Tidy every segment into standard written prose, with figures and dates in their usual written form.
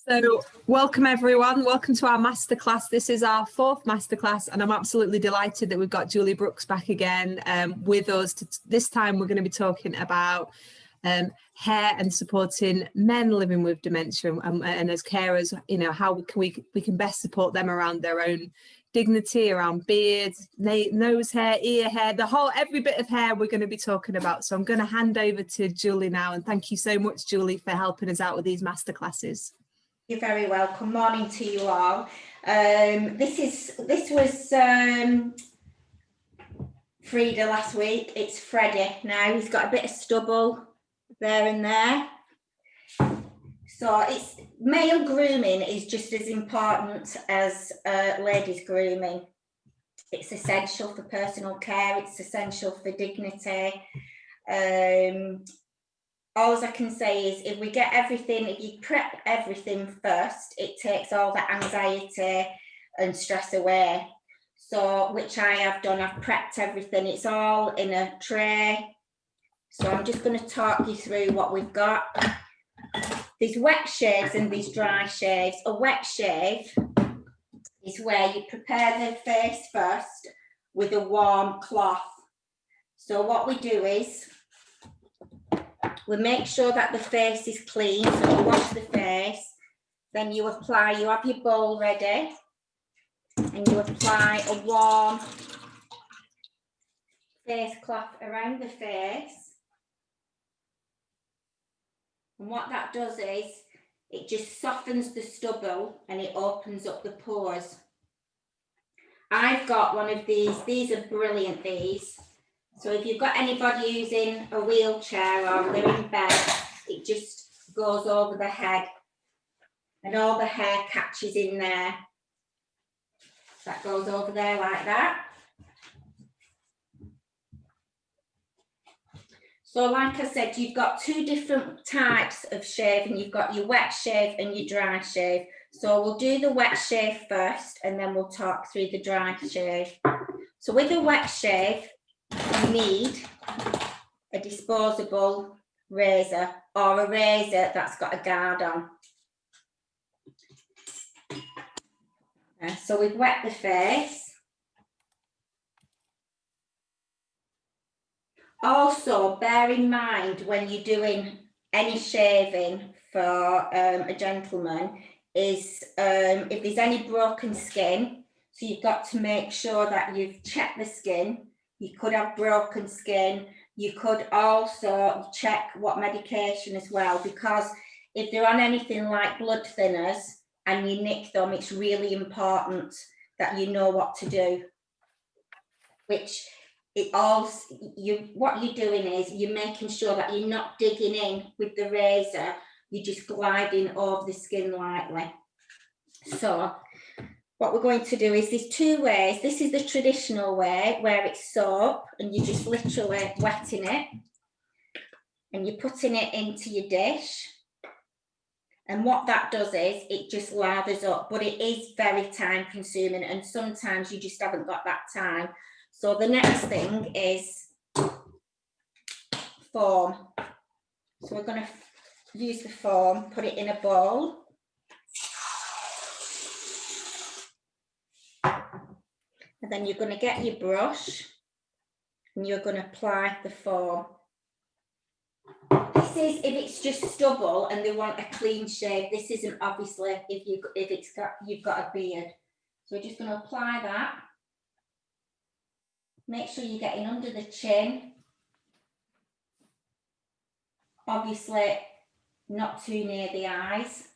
So welcome everyone, welcome to our masterclass. This is our fourth masterclass and I'm absolutely delighted that we've got Julie Brooks back again with us. This time we're going to be talking about hair and supporting men living with dementia and as carers, you know, how we can best support them around their own dignity, around beards, nose hair, ear hair, every bit of hair we're going to be talking about. So I'm going to hand over to Julie now, and thank you so much, Julie, for helping us out with these masterclasses. You're very welcome. Morning to you all. This was Frida last week. It's Freddie now. He's got a bit of stubble there and there. So it's male grooming is just as important as ladies grooming. It's essential for personal care. It's essential for dignity. All I can say is if we get everything, if you prep everything first, it takes all the anxiety and stress away. So, which I have done, I've prepped everything. It's all in a tray. So I'm just going to talk you through what we've got. There's wet shaves and there's dry shaves. A wet shave is where you prepare the face first with a warm cloth. So what we do is, we make sure that the face is clean, so you wash the face, then you have your bowl ready, and you apply a warm face cloth around the face. And what that does is, it just softens the stubble and it opens up the pores. I've got one of these are brilliant, these. So if you've got anybody using a wheelchair or they're in bed, it just goes over the head and all the hair catches in there. That goes over there like that. So like I said, you've got two different types of shaving. You've got your wet shave and your dry shave. So we'll do the wet shave first and then we'll talk through the dry shave. So with the wet shave, you need a disposable razor or a razor that's got a guard on. So we've wet the face. Also, bear in mind when you're doing any shaving for a gentleman is if there's any broken skin, so you've got to make sure that you've checked the skin. You could have broken skin. You could also check what medication as well, because if they're on anything like blood thinners and you nick them, it's really important that you know what to do. What you're doing is you're making sure that you're not digging in with the razor. You're just gliding over the skin lightly. So what we're going to do is there's two ways. This is the traditional way where it's soap and you're just literally wetting it and you're putting it into your dish. And what that does is it just lathers up, but it is very time consuming and sometimes you just haven't got that time. So the next thing is foam. So we're going to use the foam, put it in a bowl. And then you're going to get your brush and you're going to apply the foam. This is if it's just stubble and they want a clean shave. This isn't obviously if you've got a beard. So we're just going to apply that. Make sure you're getting under the chin. Obviously not too near the eyes.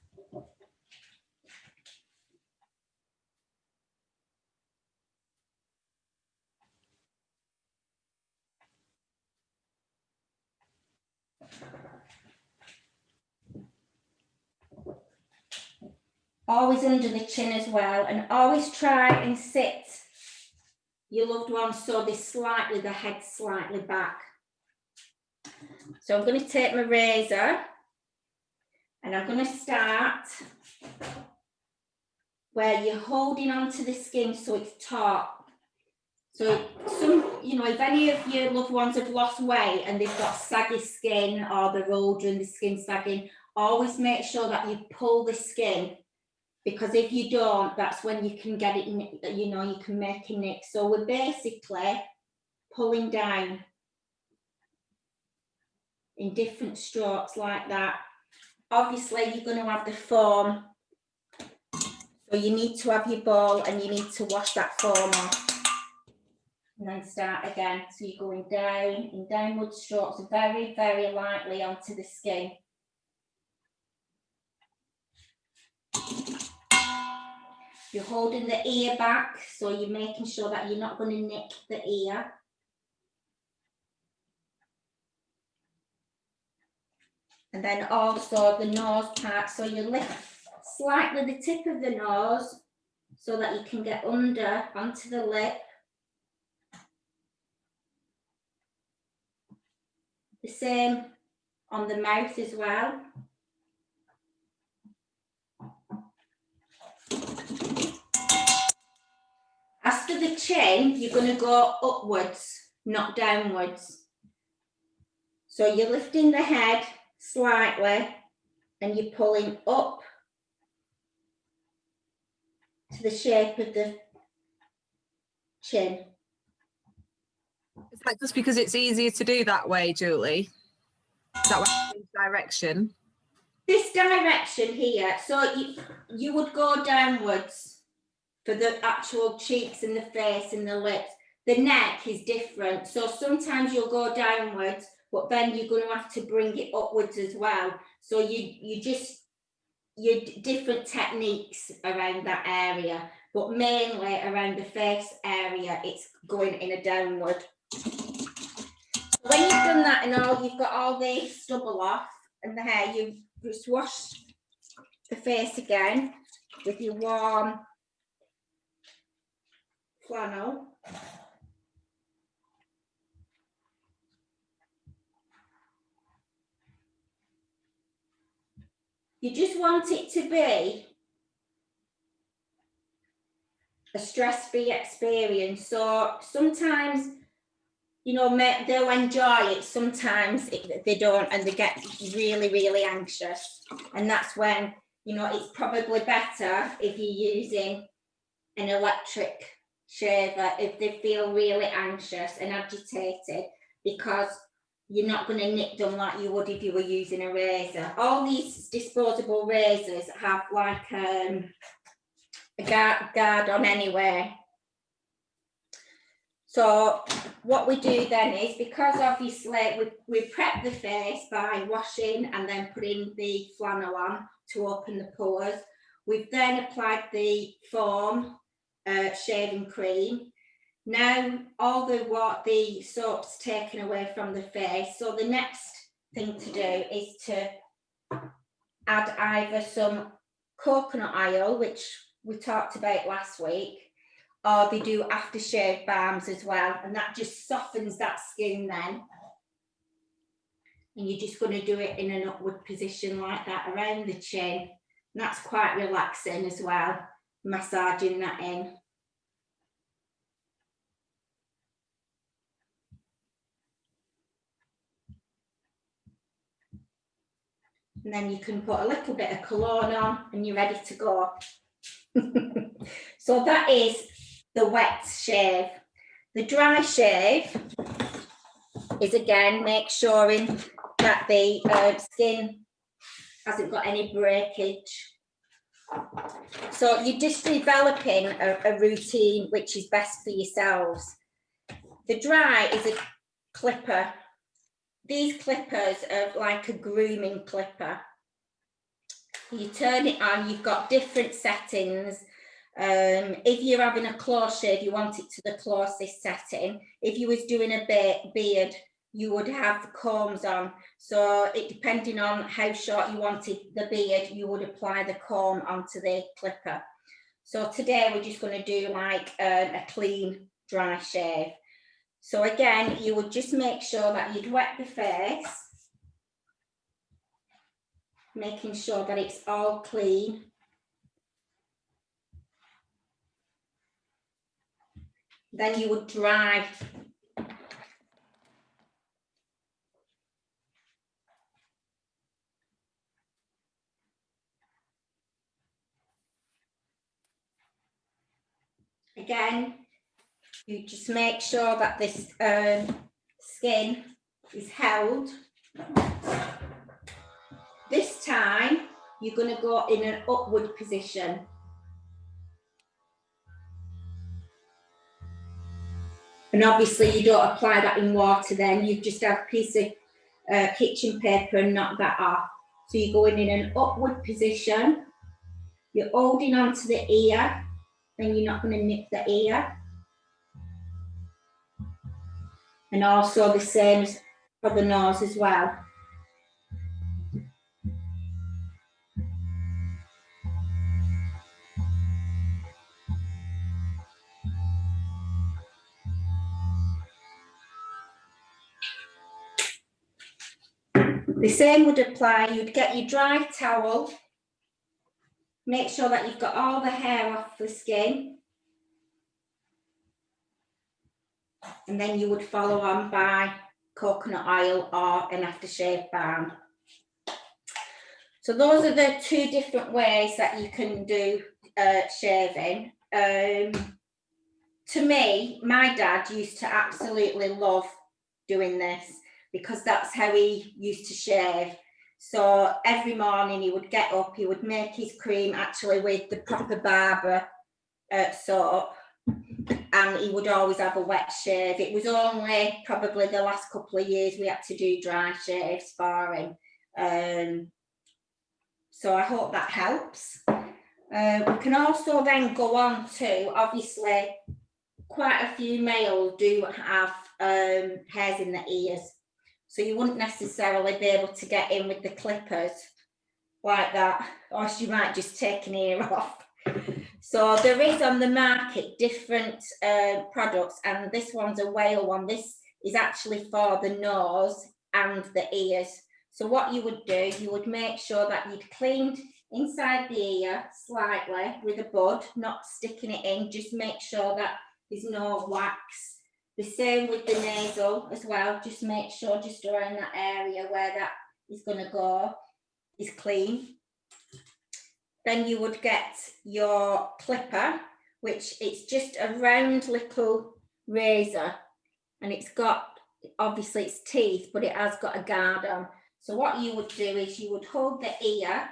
Always under the chin as well, and always try and sit your loved one so the head slightly back. So I'm going to take my razor and I'm going to start where you're holding onto the skin so it's taut. So if any of your loved ones have lost weight and they've got saggy skin or they're older and the skin's sagging, always make sure that you pull the skin, because if you don't, that's when you can get it, you know, you can make a nick. So we're basically pulling down in different strokes like that. Obviously, you're going to have the foam, so you need to have your bowl and you need to wash that foam off. And then start again. So you're going down in downward strokes, very, very lightly onto the skin. You're holding the ear back, so you're making sure that you're not going to nick the ear. And then also the nose part, so you lift slightly the tip of the nose so that you can get under onto the lip. The same on the mouth as well. As for the chin, you're going to go upwards, not downwards. So you're lifting the head slightly and you're pulling up to the shape of the chin. Is that just because it's easier to do that way, Julie? Is that way direction? This direction here, so you would go downwards for the actual cheeks and the face and the lips. The neck is different. So sometimes you'll go downwards, but then you're going to have to bring it upwards as well. So you different techniques around that area, but mainly around the face area, it's going in a downward. When you've done that and you've got all the stubble off and the hair, you just wash the face again with your warm flannel. You just want it to be a stress-free experience. So sometimes, you know, they'll enjoy it. Sometimes they don't, and they get really, really anxious. And that's when, you know, it's probably better if you're using an electric shaver if they feel really anxious and agitated, because you're not going to nick them like you would if you were using a razor. All these disposable razors have like a guard on anyway. So what we do then is, because obviously we prep the face by washing and then putting the flannel on to open the pores, we've then applied the foam shaving cream. Now all the soap's taken away from the face, so the next thing to do is to add either some coconut oil, which we talked about last week, or they do aftershave balms as well, and that just softens that skin then. And you're just going to do it in an upward position like that around the chin. And that's quite relaxing as well, massaging that in. And then you can put a little bit of cologne on and you're ready to go. So that is the wet shave. The dry shave is, again, make sure that the skin hasn't got any breakage. So you're just developing a routine which is best for yourselves. The dry is a clipper. These clippers are like a grooming clipper. You turn it on, you've got different settings. If you're having a close shave, you want it to the closest setting. If you was doing a beard, you would have the combs on. So depending on how short you wanted the beard, you would apply the comb onto the clipper. So today we're just going to do like a clean dry shave. So again, you would just make sure that you'd wet the face, making sure that it's all clean. Then you would dry. again, you just make sure that this skin is held. This time, you're going to go in an upward position. And obviously you don't apply that in water then, you just have a piece of kitchen paper and knock that off. So you're going in an upward position, you're holding onto the ear, then you're not going to nip the ear. And also the same for the nose as well. The same would apply, you'd get your dry towel, make sure that you've got all the hair off the skin, and then you would follow on by coconut oil or an aftershave balm. So those are the two different ways that you can do shaving. To me, my dad used to absolutely love doing this because that's how he used to shave. So every morning he would get up, he would make his cream actually with the proper barber soap, and he would always have a wet shave. It was only probably the last couple of years we had to do dry shaves for him. So I hope that helps. We can also then go on to, obviously, quite a few males do have hairs in the ears. So you wouldn't necessarily be able to get in with the clippers like that, or you might just take an ear off. So there is on the market different products, and this one's a whale one. This is actually for the nose and the ears. So what you would do, you would make sure that you'd cleaned inside the ear slightly with a bud, not sticking it in, just make sure that there's no wax. The same with the nasal as well, just make sure just around that area where that is going to go is clean. Then you would get your clipper, which it's just a round little razor, and it's got, obviously it's teeth, but it has got a guard on. So what you would do is you would hold the ear,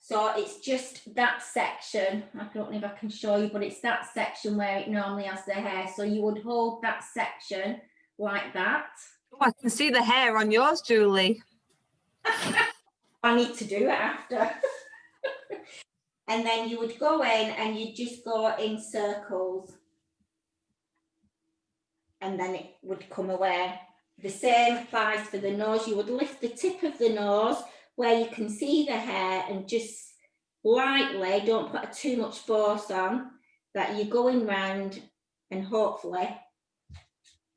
so it's just that section, I don't know if I can show you, but it's that section where it normally has the hair. So you would hold that section like that. Oh, I can see the hair on yours, Julie. I need to do it after. And then you would go in and you just go in circles, and then it would come away. The same applies for the nose. You would lift the tip of the nose where you can see the hair and just lightly, don't put too much force on, that you're going round, and hopefully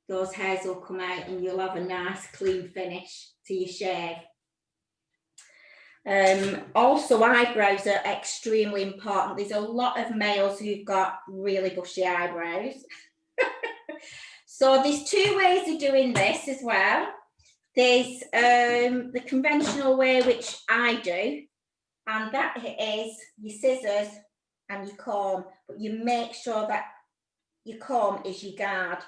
those hairs will come out and you'll have a nice clean finish to your shave. Also, eyebrows are extremely important. There's a lot of males who've got really bushy eyebrows. So there's two ways of doing this as well. There's the conventional way, which I do, and that is your scissors and your comb, but you make sure that your comb is your guard.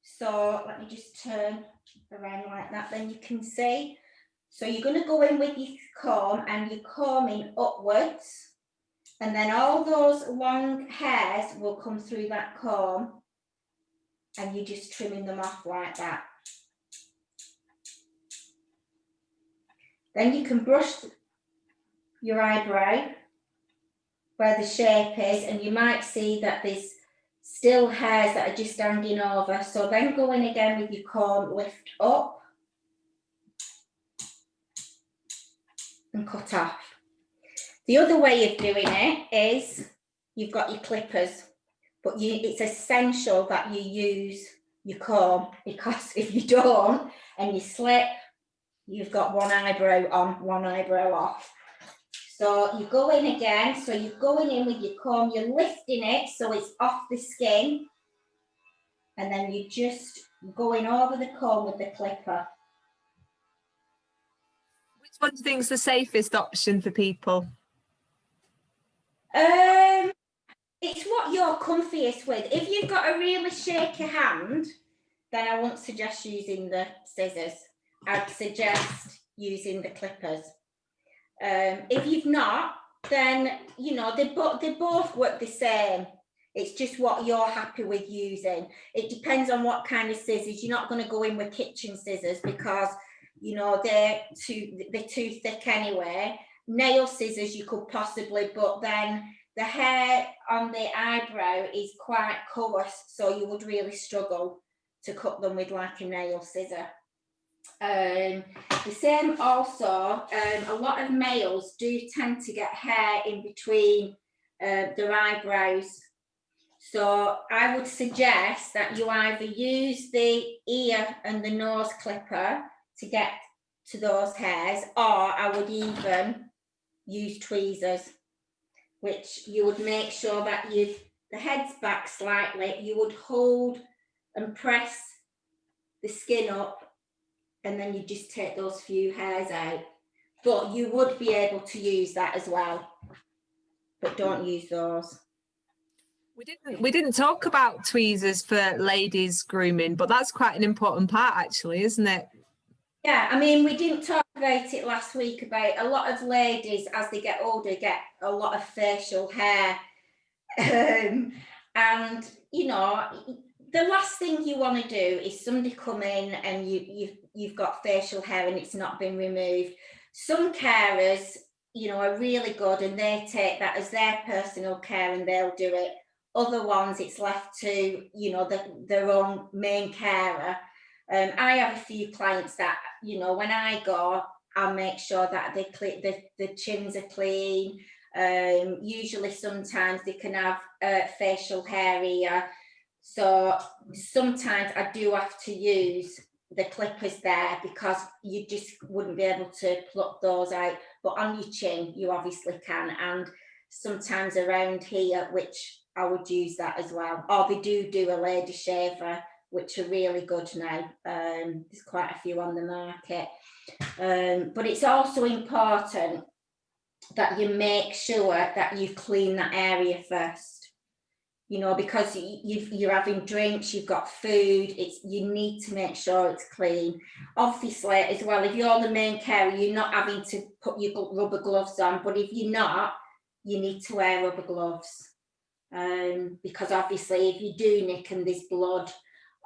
So let me just turn around like that, then you can see. So you're going to go in with your comb and you're combing upwards, and then all those long hairs will come through that comb, and you're just trimming them off like that. Then you can brush your eyebrow where the shape is, and you might see that there's still hairs that are just standing over. So then go in again with your comb, lift up and cut off. The other way of doing it is you've got your clippers, but it's essential that you use your comb, because if you don't and you slip, you've got one eyebrow on, one eyebrow off. So you go in again, so you're going in with your comb, you're lifting it so it's off the skin, and then you just going over the comb with the clipper. Which one do you think is the safest option for people? It's what you're comfiest with. If you've got a really shaky hand, then I won't suggest using the scissors. I'd suggest using the clippers. If you've not, then you know they both work the same. It's just what you're happy with using. It depends on what kind of scissors. You're not going to go in with kitchen scissors because you know they're too thick anyway. Nail scissors you could possibly, but then the hair on the eyebrow is quite coarse, so you would really struggle to cut them with like a nail scissor. The same also, a lot of males do tend to get hair in between their eyebrows. So I would suggest that you either use the ear and the nose clipper to get to those hairs, or I would even use tweezers, which you would make sure that the head's back slightly, you would hold and press the skin up, and then you just take those few hairs out. But you would be able to use that as well, but don't use those. We didn't talk about tweezers for ladies grooming, but that's quite an important part actually, isn't it? Yeah, I mean, we didn't talk about it last week about a lot of ladies as they get older get a lot of facial hair. And you know, the last thing you want to do is somebody come in and you've got facial hair and it's not been removed. Some carers, you know, are really good and they take that as their personal care and they'll do it. Other ones, it's left to, you know, their own main carer. I have a few clients that, you know, when I go, I'll make sure that the chins are clean. Usually sometimes they can have facial hair here. So sometimes I do have to use the clippers there because you just wouldn't be able to pluck those out. But on your chin, you obviously can. And sometimes around here, which I would use that as well. Or they do a lady shaver, which are really good now. There's quite a few on the market. But it's also important that you make sure that you clean that area first. You know, because you're having drinks, you've got food, you need to make sure it's clean. Obviously, as well, if you're the main carer, you're not having to put your rubber gloves on, but if you're not, you need to wear rubber gloves. Because obviously, if you do nick and there's blood,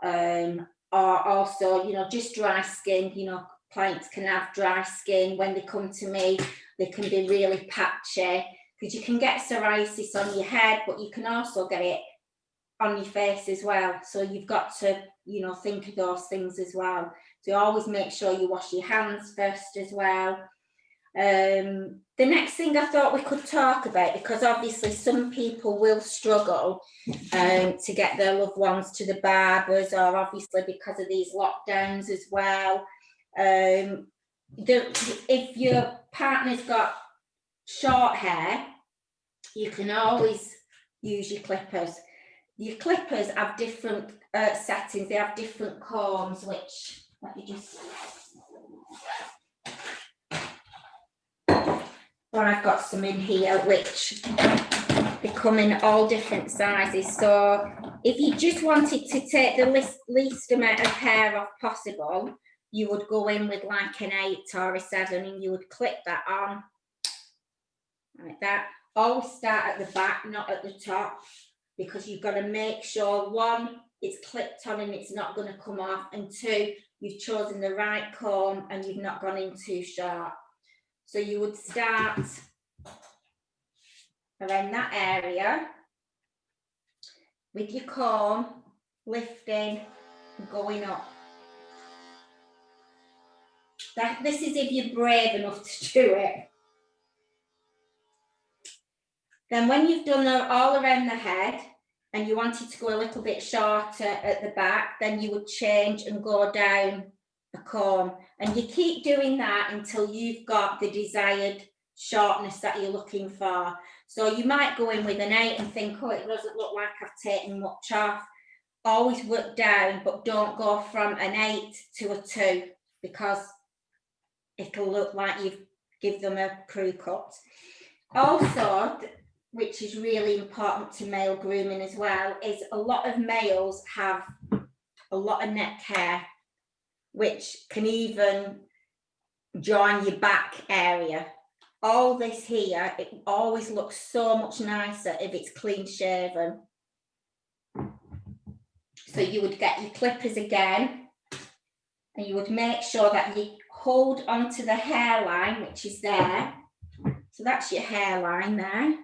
or also, you know, just dry skin, you know, clients can have dry skin when they come to me, they can be really patchy. Because you can get psoriasis on your head, but you can also get it on your face as well. So you've got to, you know, think of those things as well. So always make sure you wash your hands first as well. The next thing I thought we could talk about, because obviously some people will struggle to get their loved ones to the barbers, or obviously because of these lockdowns as well. If your partner's got short hair, you can always use your clippers. Your clippers have different settings. They have different combs, which let me just. Or I've got some in here which they come in all different sizes. So if you just wanted to take the least amount of hair off possible, you would go in with like an 8 or a 7 and you would clip that on like that. Always start at the back, not at the top, because you've got to make sure, 1, it's clipped on and it's not going to come off, and 2, you've chosen the right comb and you've not gone in too short. So you would start around that area with your comb, lifting and going up. This is if you're brave enough to do it. Then when you've done all around the head and you wanted to go a little bit shorter at the back, then you would change and go down a comb. And you keep doing that until you've got the desired shortness that you're looking for. So you might go in with an 8 and think, oh, it doesn't look like I've taken much off. Always work down, but don't go from an 8 to a 2, because it'll look like you've given them a crew cut. Also, which is really important to male grooming as well, is a lot of males have a lot of neck hair, which can even join your back area. All this here, it always looks so much nicer if it's clean shaven. So you would get your clippers again, and you would make sure that you hold onto the hairline, which is there. So that's your hairline there.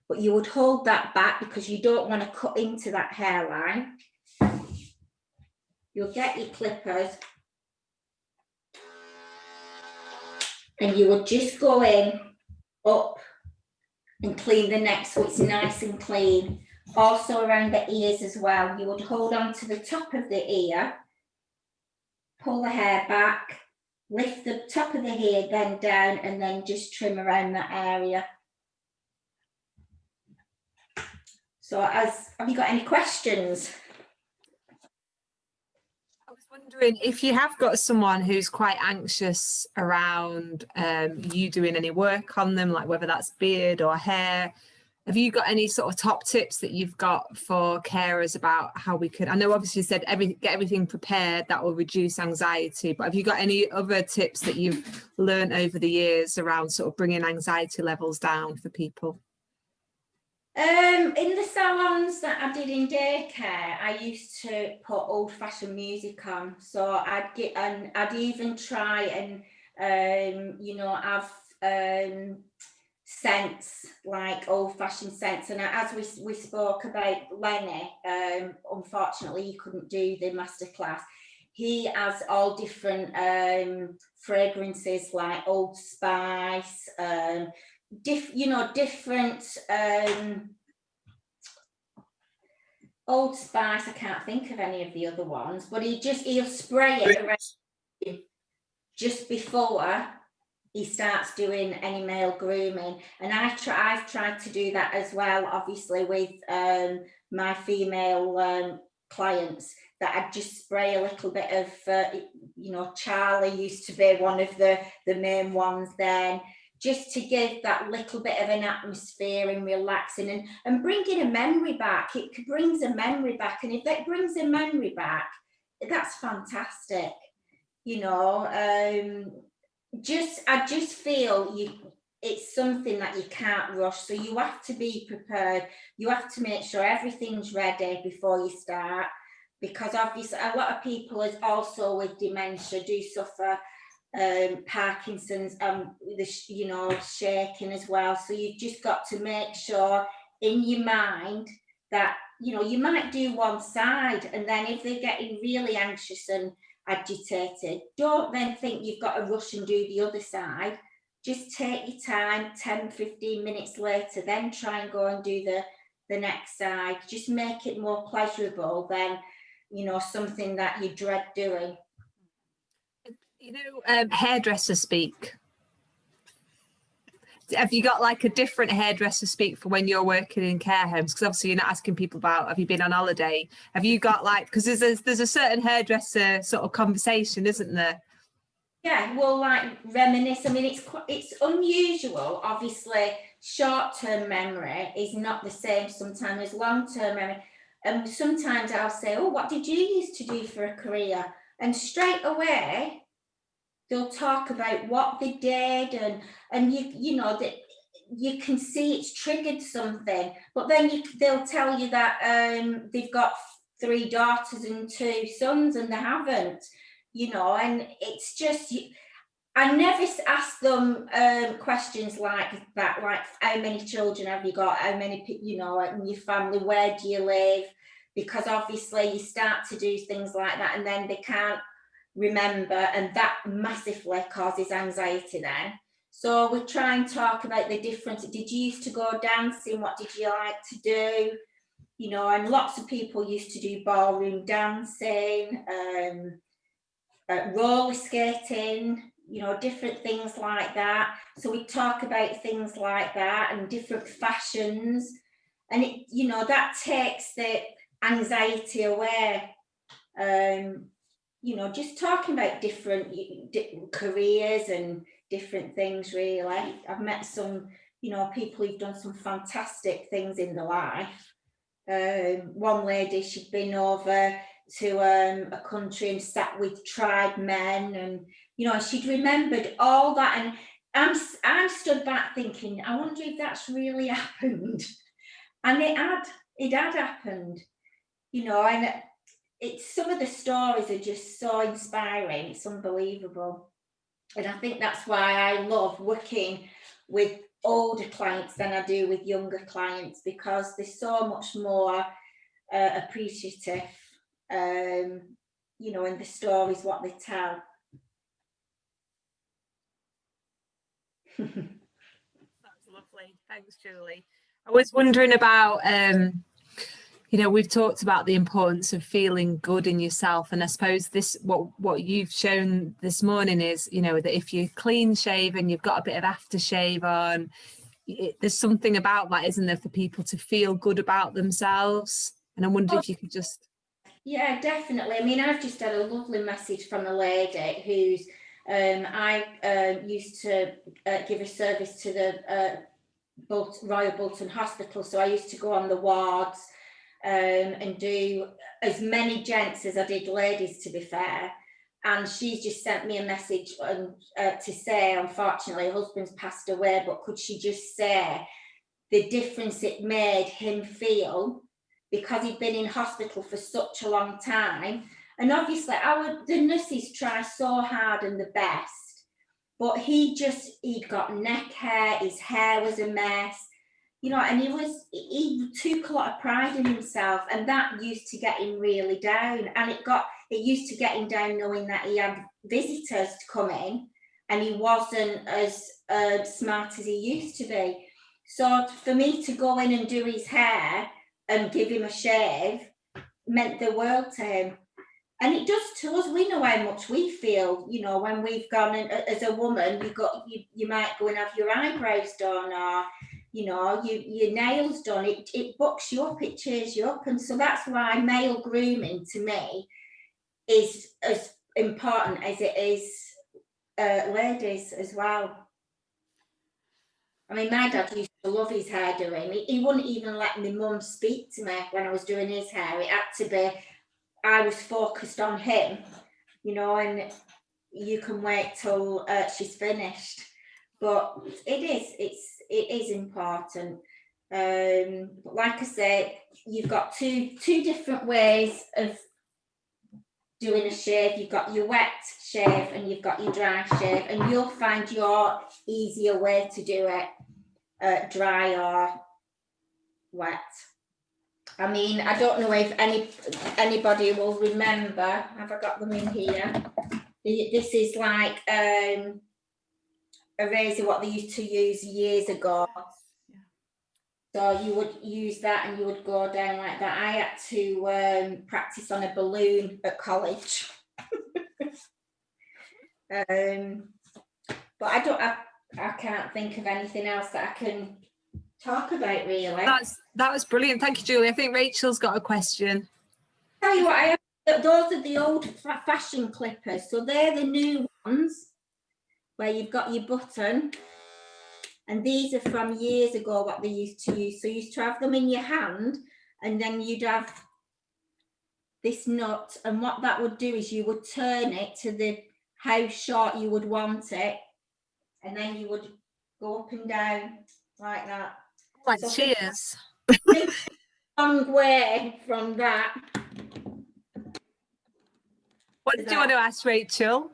But you would hold that back because you don't want to cut into that hairline. You'll get your clippers, and you would just go in, up, and clean the neck so it's nice and clean. Also around the ears as well. You would hold on to the top of the ear, pull the hair back, lift the top of the hair then down, and then just trim around that area. So have you got any questions? I was wondering if you have got someone who's quite anxious around you doing any work on them, like whether that's beard or hair. Have you got any sort of top tips that you've got for carers about how we could, I know obviously you said get everything prepared, that will reduce anxiety, but have you got any other tips that you've learned over the years around sort of bringing anxiety levels down for people? In the salons that I did in daycare, I used to put old-fashioned music on. So I'd even try and you know, have scents, like old-fashioned scents. And as we spoke about Lenny, unfortunately he couldn't do the masterclass. He has all different fragrances like Old Spice, different Old Spice. I can't think of any of the other ones, but he'll spray it around just before he starts doing any male grooming. And I've tried to do that as well, obviously with my female clients, that I'd just spray a little bit of Charlie used to be one of the main ones then, just to give that little bit of an atmosphere and relaxing and bringing a memory back. It brings a memory back, and if that brings a memory back, that's fantastic. I just feel it's something that you can't rush, so you have to be prepared. You have to make sure everything's ready before you start, because obviously a lot of people is also with dementia do suffer Parkinson's, shaking as well. So you've just got to make sure in your mind that you might do one side, and then if they're getting really anxious and agitated, don't then think you've got to rush and do the other side. Just take your time, 10-15 minutes later, then try and go and do the next side. Just make it more pleasurable than something that you dread doing. Hairdresser speak. Have you got like a different hairdresser speak for when you're working in care homes? Because obviously you're not asking people about, have you been on holiday? Have you got like, because there's a certain hairdresser sort of conversation, isn't there? Yeah, well, like reminisce. I mean, it's unusual. Obviously, short-term memory is not the same sometimes as long-term memory. And sometimes I'll say, oh, what did you used to do for a career? And straight away, they'll talk about what they did, and that you can see it's triggered something. But then they'll tell you that they've got 3 daughters and 2 sons, and they haven't. And it's just, I never ask them questions like that, like how many children have you got, how many, in your family, where do you live? Because obviously you start to do things like that, and then they can't remember, and that massively causes anxiety then. So we try and talk about the difference. Did you used to go dancing? What did you like to do? And lots of people used to do ballroom dancing, roller skating, different things like that. So we talk about things like that and different fashions, and it, that takes the anxiety away. Just talking about different careers and different things, really. I've met some, you know, people who've done some fantastic things in their life. One lady, she'd been over to a country and sat with tribe men, and you know, she'd remembered all that, and I'm stood back thinking, I wonder if that's really happened. And it had happened, you know, and it's, some of the stories are just so inspiring, it's unbelievable. And I think that's why I love working with older clients than I do with younger clients, because they're so much more appreciative, you know, in the stories what they tell. That's lovely. Thanks, Julie. I was wondering about, you know, we've talked about the importance of feeling good in yourself, and I suppose this, what you've shown this morning is, you know, that if you're clean shaven, you've got a bit of aftershave on, there's something about that, isn't there, for people to feel good about themselves. And I wonder if you could just... Yeah, definitely. I mean, I've just had a lovely message from a lady who's, I used to give a service to the Royal Bolton Hospital, so I used to go on the wards and do as many gents as I did ladies, to be fair. And she's just sent me a message to say, unfortunately, her husband's passed away, but could she just say the difference it made him feel, because he'd been in hospital for such a long time. And obviously the nurses try so hard and the best, but he'd got neck hair, his hair was a mess, you know, and he took a lot of pride in himself, and that used to get him really down. And it used to get him down knowing that he had visitors to come in and he wasn't as smart as he used to be. So for me to go in and do his hair and give him a shave meant the world to him. And it does to us. We know how much we feel, you know, when we've gone in, as a woman, you might go and have your eyebrows done, or, you know, your nails done. It bucks you up, it cheers you up. And so that's why male grooming to me is as important as it is ladies as well. I mean, my dad used to love his hair doing. He wouldn't even let my mum speak to me when I was doing his hair. It had to be, I was focused on him, you know, and you can wait till she's finished. But it is important. But like I said, you've got two different ways of doing a shave. You've got your wet shave and you've got your dry shave, and you'll find your easier way to do it, dry or wet. I mean, I don't know if anybody will remember. Have I got them in here? This is like a razor what they used to use years ago. So you would use that and you would go down like that. I had to practice on a balloon at college. But I can't think of anything else that I can talk about, really. That was brilliant. Thank you, Julie. I think Rachel's got a question. Tell you what, those are the old fashion clippers. So they're the new ones where you've got your button. And these are from years ago, what they used to use. So you used to have them in your hand, and then you'd have this nut. And what that would do is you would turn it to how short you would want it. And then you would go up and down like that. Like so cheers. Long way from that. What did you want to ask, Rachel?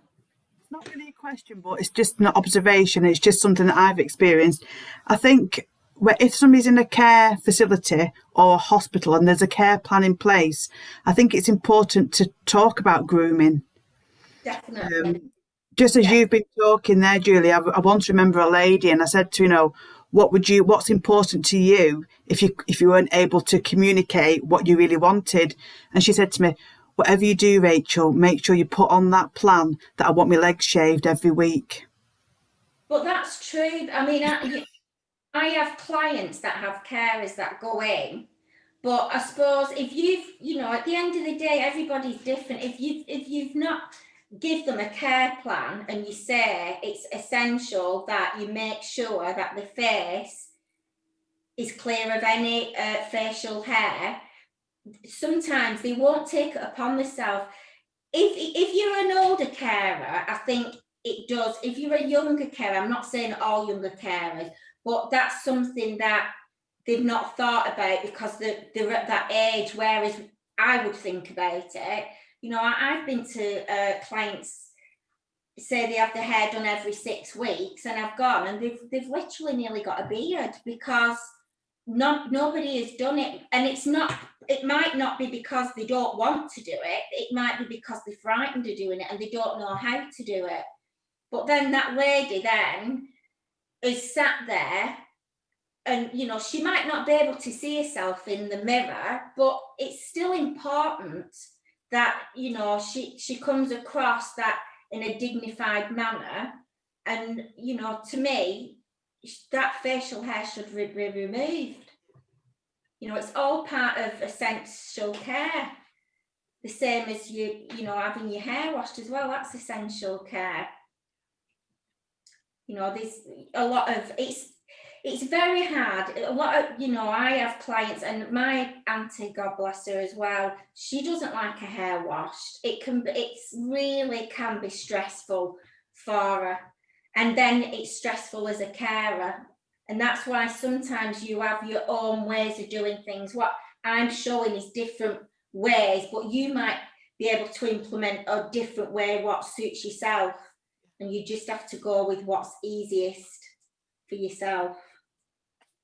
It's not really a question, but it's just an observation. It's just something that I've experienced. I think if somebody's in a care facility or a hospital and there's a care plan in place, I think it's important to talk about grooming. Definitely. Just as you've been talking there, Julie, I once remember a lady, and I said to her, what's important to you if you weren't able to communicate what you really wanted? And she said to me, whatever you do, Rachel, make sure you put on that plan that I want my legs shaved every week. But that's true. I mean, I have clients that have carers that go in, but I suppose if at the end of the day, everybody's different. If you've not give them a care plan and you say it's essential that you make sure that the face is clear of any facial hair, sometimes they won't take it upon themselves. If you're an older carer, I think it does. If you're a younger carer, I'm not saying all younger carers, but that's something that they've not thought about because they're at that age, whereas I would think about it. You know, I've been to clients say they have their hair done every 6 weeks, and I've gone and they've literally nearly got a beard because nobody has done it. And it might not be because they don't want to do it. It might be because they're frightened of doing it and they don't know how to do it. But then that lady then is sat there and, you know, she might not be able to see herself in the mirror, but it's still important that, you know, she comes across that in a dignified manner. And, you know, to me, that facial hair should be removed. You know, it's all part of essential care. The same as you know, having your hair washed as well, that's essential care. You know, there's a lot of, it's very hard. A lot of, you know, I have clients, and my auntie, God bless her as well, she doesn't like her hair washed. It's really can be stressful for her. And then it's stressful as a carer. And that's why sometimes you have your own ways of doing things. What I'm showing is different ways, but you might be able to implement a different way, what suits yourself. And you just have to go with what's easiest for yourself.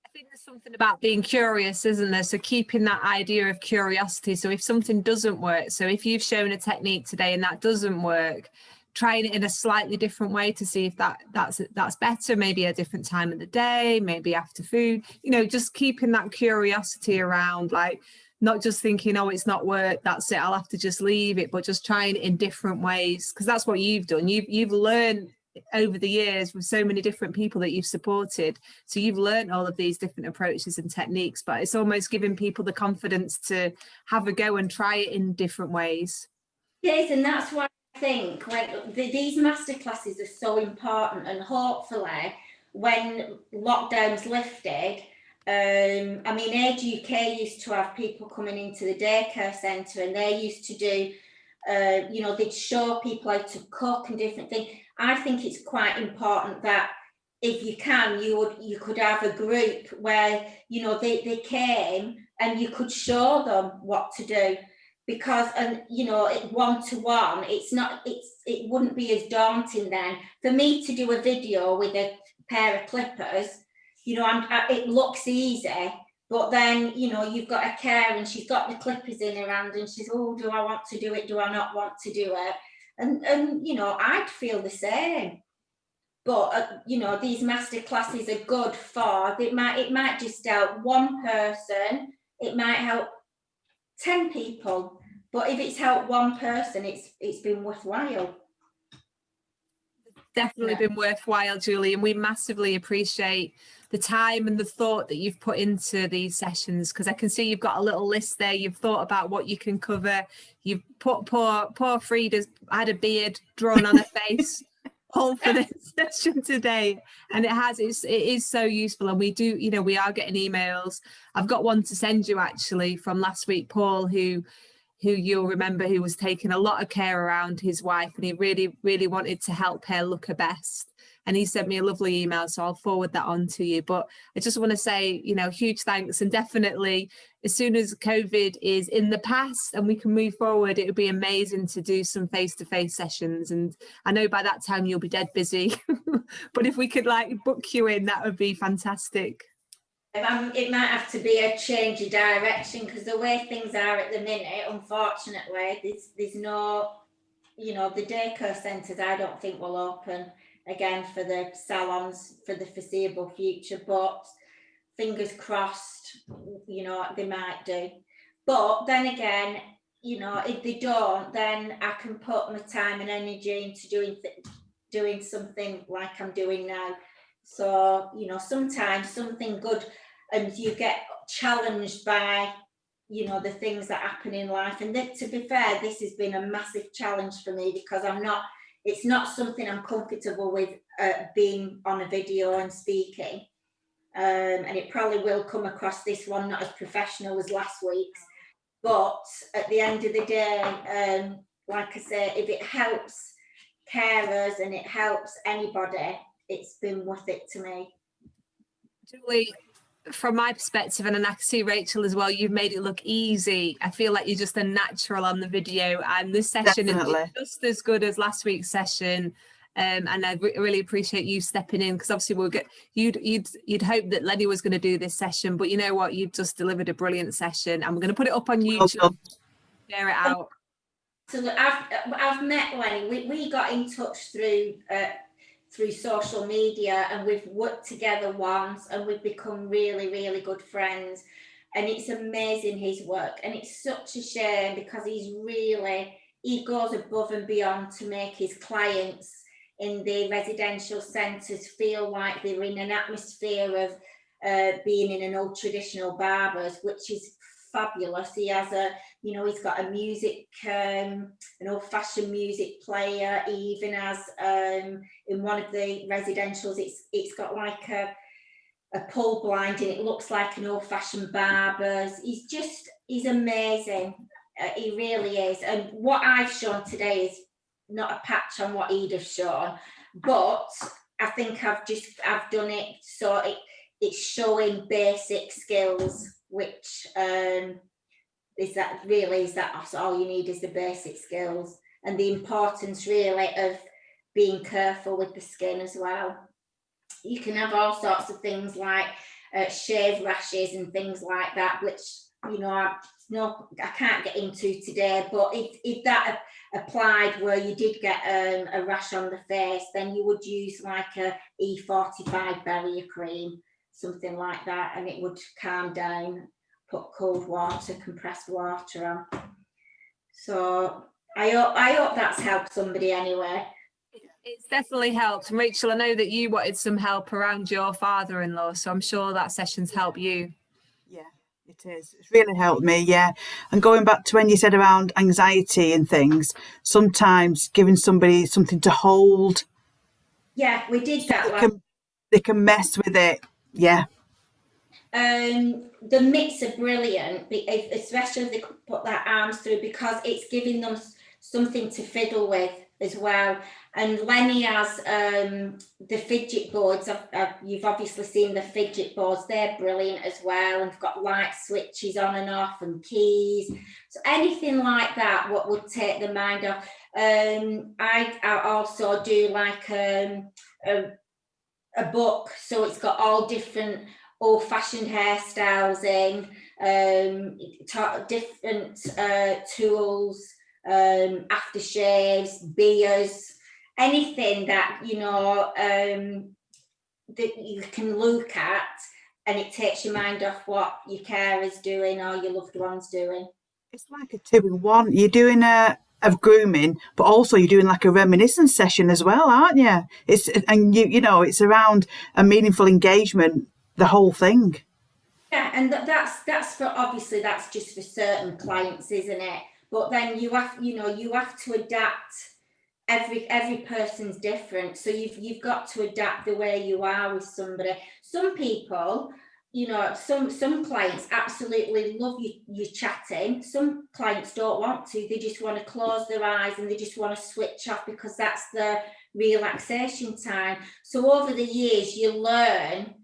I think there's something about being curious, isn't there? So keeping that idea of curiosity. So if something doesn't work, so if you've shown a technique today and that doesn't work, trying it in a slightly different way to see if that's better, maybe a different time of the day, maybe after food, you know, just keeping that curiosity around, like not just thinking, oh, it's not worked, that's it, I'll have to just leave it, but just trying it in different ways, because that's what you've done. You've learned over the years with so many different people that you've supported, so you've learned all of these different approaches and techniques, but it's almost giving people the confidence to have a go and try it in different ways. Yes, and that's why I think when these masterclasses are so important, and hopefully when lockdown's lifted, I mean, Age UK used to have people coming into the daycare centre, and they used to do, you know, they'd show people how to cook and different things. I think it's quite important that if you can, you could have a group where, you know, they came and you could show them what to do. Because, and you know, one-to-one, it wouldn't be as daunting then. For me to do a video with a pair of clippers, you know, it looks easy, but then, you know, you've got a carer and she's got the clippers in her hand and she's, oh, do I want to do it? Do I not want to do it? And you know, I'd feel the same. But, you know, these master classes are good for, it might just help one person, it might help 10 people, but if it's helped one person, it's been worthwhile. Definitely been worthwhile, Julie, and we massively appreciate the time and the thought that you've put into these sessions, because I can see you've got a little list there. You've thought about what you can cover. You've put poor Frida's had a beard drawn on her face all for this session today, and it is so useful. And we do, you know, we are getting emails. I've got one to send you actually from last week, Paul, who you'll remember, who was taking a lot of care around his wife, and he really wanted to help her look her best, and he sent me a lovely email, so I'll forward that on to you. But I just want to say, you know, huge thanks, and definitely as soon as COVID is in the past and we can move forward, it would be amazing to do some face-to-face sessions. And I know by that time you'll be dead busy but if we could like book you in, that would be fantastic. It might have to be a change of direction, because the way things are at the minute, unfortunately, there's no, you know, the daycare centres I don't think will open again for the salons for the foreseeable future, but fingers crossed, you know, they might do. But then again, you know, if they don't, then I can put my time and energy into doing something like I'm doing now. So, you know, sometimes something good, and you get challenged by you know, the things that happen in life. And then, to be fair, this has been a massive challenge for me, because it's not something I'm comfortable with, being on a video and speaking. And it probably will come across, this one, not as professional as last week's. But at the end of the day, like I say, if it helps carers and it helps anybody, it's been worth it to me. Julie, from my perspective, and I can see Rachel as well, you've made it look easy. I feel like you're just a natural on the video, and this session is just as good as last week's session. And I really appreciate you stepping in, because obviously we'll get you'd hope that Lenny was going to do this session, but you know what, you've just delivered a brilliant session, and we're going to put it up on YouTube, share it out. So look, I've met Lenny. We got in touch through social media, and we've worked together once, and we've become really, really good friends. And it's amazing, his work, and it's such a shame, because he goes above and beyond to make his clients in the residential centres feel like they're in an atmosphere of being in an old traditional barber's, which is fabulous. He has he's got a music, an old-fashioned music player. He even has, in one of the residentials, it's got like a pull blind, and it looks like an old-fashioned barber's. He's amazing. He really is. And what I've shown today is not a patch on what he'd have shown, but I think I've done it so it's showing basic skills, which that's all you need, is the basic skills, and the importance really of being careful with the skin as well. You can have all sorts of things like shave rashes and things like that, which, you know, I can't get into today, but if that applied where you did get a rash on the face, then you would use like a E45 barrier cream, something like that, and it would calm down. Put cold water, compressed water on. So I hope that's helped somebody anyway. It's definitely helped. And Rachel, I know that you wanted some help around your father-in-law, so I'm sure that session's helped you. Yeah, it is. It's really helped me, yeah. And going back to when you said around anxiety and things, sometimes giving somebody something to hold. Yeah, we did that. They can mess with it, yeah. The mitts are brilliant, especially if they put their arms through, because it's giving them something to fiddle with as well. And Lenny has the fidget boards. You've obviously seen the fidget boards. They're brilliant as well, and got light switches on and off and keys. So anything like that, what would take the mind off. I also do like a book, so it's got all different old-fashioned hairstyles in, different tools, aftershaves, beers, anything that, you know, that you can look at, and it takes your mind off what your carer's doing or your loved one's doing. It's like a 2-in-1. You're doing of grooming, but also you're doing like a reminiscence session as well, aren't you? You know, it's around a meaningful engagement, the whole thing. Yeah, and that's for, obviously that's just for certain clients, isn't it? But then you have to adapt. Every person's different, so you've got to adapt the way you are with somebody. Some people, you know, some clients absolutely love you chatting. Some clients don't want to. They just want to close their eyes and they just want to switch off, because that's the relaxation time. So over the years, you learn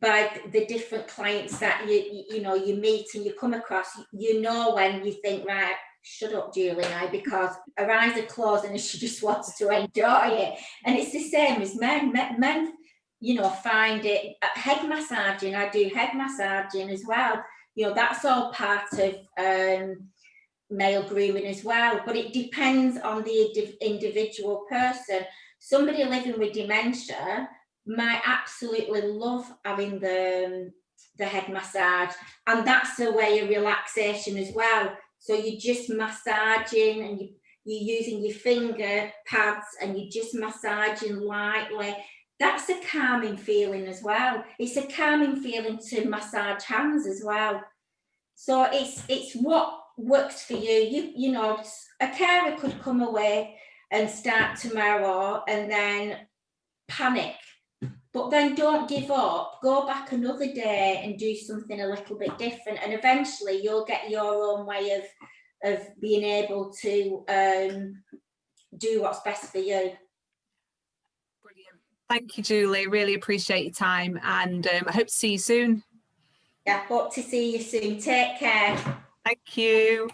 by the different clients that you meet and you come across. You know when you think, right, shut up, Julie, now, because her eyes are closed and she just wants to enjoy it. And it's the same as men. Men, you know, find it. Head massaging, I do head massaging as well. You know, that's all part of male grooming as well. But it depends on the individual person. Somebody living with dementia might absolutely love having the head massage, and that's a way of relaxation as well. So you're just massaging, and you're using your finger pads, and you're just massaging lightly. That's a calming feeling as well. It's a calming feeling to massage hands as well. So it's what works for you. You know, a carer could come away and start tomorrow and then panic. But then don't give up, go back another day and do something a little bit different. And eventually you'll get your own way of being able to do what's best for you. Brilliant. Thank you, Julie. Really appreciate your time, and I hope to see you soon. Yeah, hope to see you soon. Take care. Thank you.